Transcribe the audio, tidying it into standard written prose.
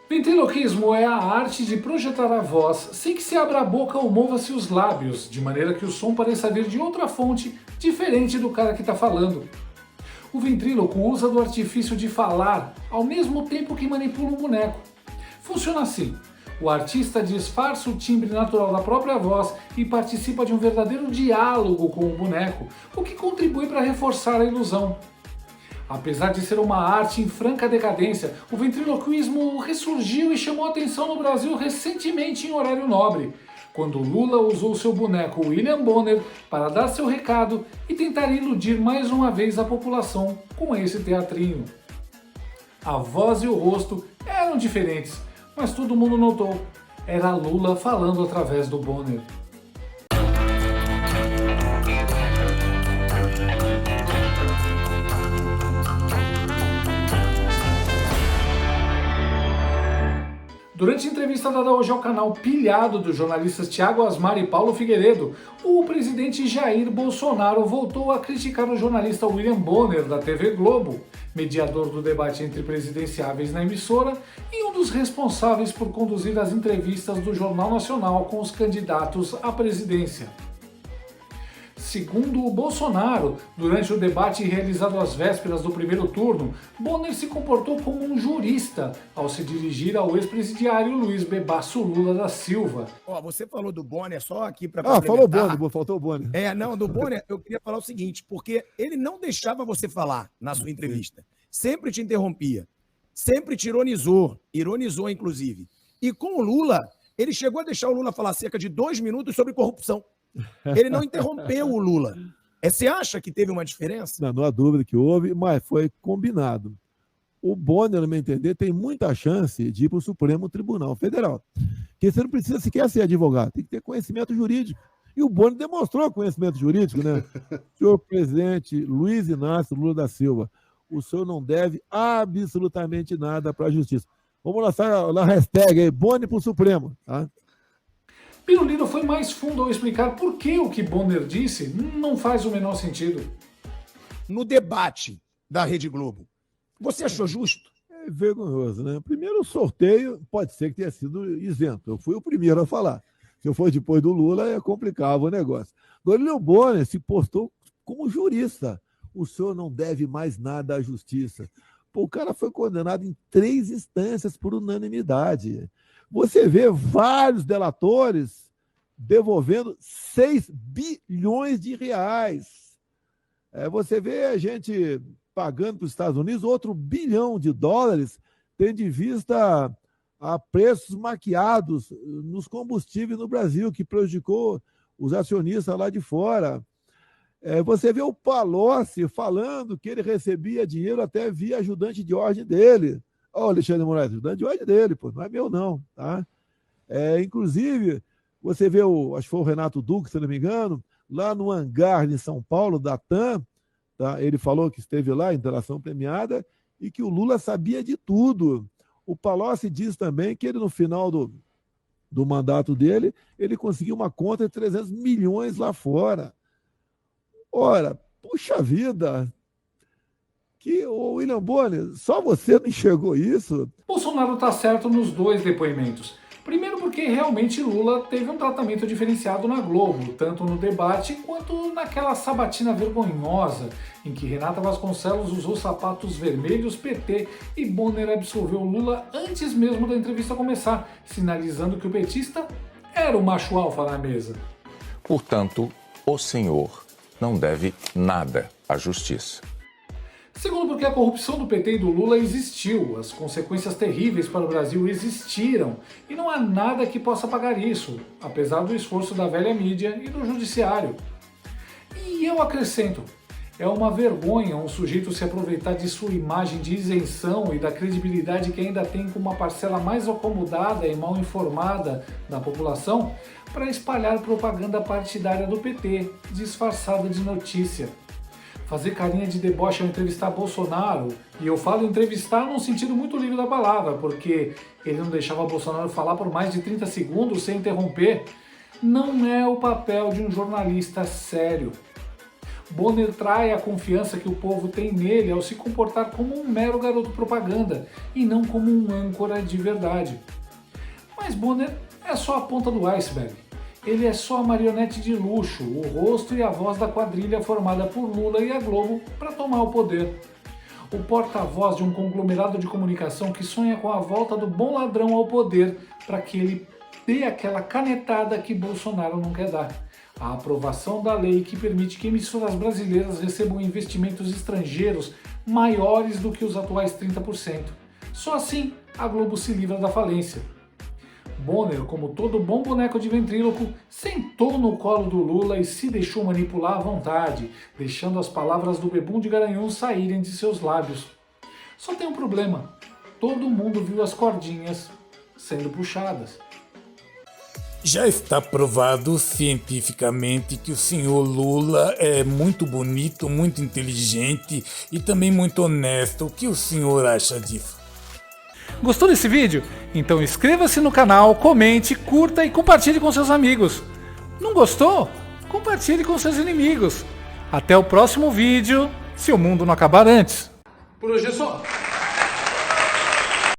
Ventriloquismo é a arte de projetar a voz sem que se abra a boca ou mova-se os lábios, de maneira que o som pareça vir de outra fonte diferente do cara que está falando. O ventríloco usa do artifício de falar ao mesmo tempo que manipula um boneco. Funciona assim: o artista disfarça o timbre natural da própria voz e participa de um verdadeiro diálogo com o boneco, o que contribui para reforçar a ilusão. Apesar de ser uma arte em franca decadência, o ventriloquismo ressurgiu e chamou a atenção no Brasil recentemente em horário nobre, quando Lula usou seu boneco William Bonner para dar seu recado e tentar iludir mais uma vez a população com esse teatrinho. A voz e o rosto eram diferentes, mas todo mundo notou. Era Lula falando através do Bonner. Durante a entrevista dada hoje ao canal Pilhado dos jornalistas Thiago Asmar e Paulo Figueiredo, o presidente Jair Bolsonaro voltou a criticar o jornalista William Bonner da TV Globo, mediador do debate entre presidenciáveis na emissora e um dos responsáveis por conduzir as entrevistas do Jornal Nacional com os candidatos à presidência. Segundo o Bolsonaro, durante o debate realizado às vésperas do primeiro turno, Bonner se comportou como um jurista ao se dirigir ao ex-presidiário Luiz Bebasso Lula da Silva. Você falou do Bonner só aqui para falou Bonner, faltou o Bonner. Do Bonner eu queria falar o seguinte, porque ele não deixava você falar na sua entrevista, sempre te interrompia, sempre te ironizou inclusive. E com o Lula, ele chegou a deixar o Lula falar cerca de 2 minutos sobre corrupção. Ele não interrompeu o Lula. Você acha que teve uma diferença? Não há dúvida que houve, mas foi combinado. O Bonner, no meu entender, tem muita chance de ir para o Supremo Tribunal Federal. Porque você não precisa sequer ser advogado, tem que ter conhecimento jurídico. E o Bonner demonstrou conhecimento jurídico, né? Senhor presidente Luiz Inácio Lula da Silva, o senhor não deve absolutamente nada para a justiça. Vamos lançar a hashtag aí, Bonner para o Supremo, tá? Pirulino foi mais fundo ao explicar por que o que Bonner disse não faz o menor sentido. No debate da Rede Globo, você achou justo? É vergonhoso, né? Primeiro, o sorteio pode ser que tenha sido isento. Eu fui o primeiro a falar. Se eu for depois do Lula, complicava o negócio. Agora, o Bonner se postou como jurista. O senhor não deve mais nada à justiça. Pô, o cara foi condenado em 3 instâncias por unanimidade. Você vê vários delatores devolvendo 6 bilhões de reais. Você vê a gente pagando para os Estados Unidos outro $1 bilhão, tendo em vista a preços maquiados nos combustíveis no Brasil, que prejudicou os acionistas lá de fora. Você vê o Palocci falando que ele recebia dinheiro até via ajudante de ordem dele. Alexandre Moraes, ajudante de ordem dele, pô, não é meu não, tá? Inclusive, você vê acho que foi o Renato Duque, se não me engano, lá no hangar de São Paulo, da TAM, tá? Ele falou que esteve lá, em delação premiada, e que o Lula sabia de tudo. O Palocci diz também que ele, no final do mandato dele, ele conseguiu uma conta de 300 milhões lá fora. Ora, puxa vida, que o William Bonner, só você não enxergou isso? Bolsonaro está certo nos 2 depoimentos. Primeiro porque realmente Lula teve um tratamento diferenciado na Globo, tanto no debate quanto naquela sabatina vergonhosa em que Renata Vasconcelos usou sapatos vermelhos PT e Bonner absolveu Lula antes mesmo da entrevista começar, sinalizando que o petista era o macho alfa na mesa. Portanto, o senhor não deve nada à justiça. Segundo, porque a corrupção do PT e do Lula existiu, as consequências terríveis para o Brasil existiram e não há nada que possa pagar isso, apesar do esforço da velha mídia e do judiciário. E eu acrescento, é uma vergonha um sujeito se aproveitar de sua imagem de isenção e da credibilidade que ainda tem com uma parcela mais acomodada e mal informada da população para espalhar propaganda partidária do PT, disfarçada de notícia. Fazer carinha de deboche ao entrevistar Bolsonaro, e eu falo entrevistar num sentido muito livre da palavra, porque ele não deixava Bolsonaro falar por mais de 30 segundos sem interromper, não é o papel de um jornalista sério. Bonner trai a confiança que o povo tem nele ao se comportar como um mero garoto propaganda e não como um âncora de verdade. Mas Bonner é só a ponta do iceberg. Ele é só a marionete de luxo, o rosto e a voz da quadrilha formada por Lula e a Globo para tomar o poder. O porta-voz de um conglomerado de comunicação que sonha com a volta do bom ladrão ao poder para que ele dê aquela canetada que Bolsonaro não quer dar. A aprovação da lei que permite que emissoras brasileiras recebam investimentos estrangeiros maiores do que os atuais 30%. Só assim a Globo se livra da falência. Bonner, como todo bom boneco de ventríloco, sentou no colo do Lula e se deixou manipular à vontade, deixando as palavras do bebum de Garanhuns saírem de seus lábios. Só tem um problema: todo mundo viu as cordinhas sendo puxadas. Já está provado cientificamente que o senhor Lula é muito bonito, muito inteligente e também muito honesto. O que o senhor acha disso? Gostou desse vídeo? Então inscreva-se no canal, comente, curta e compartilhe com seus amigos. Não gostou? Compartilhe com seus inimigos. Até o próximo vídeo, se o mundo não acabar antes. Por hoje é só.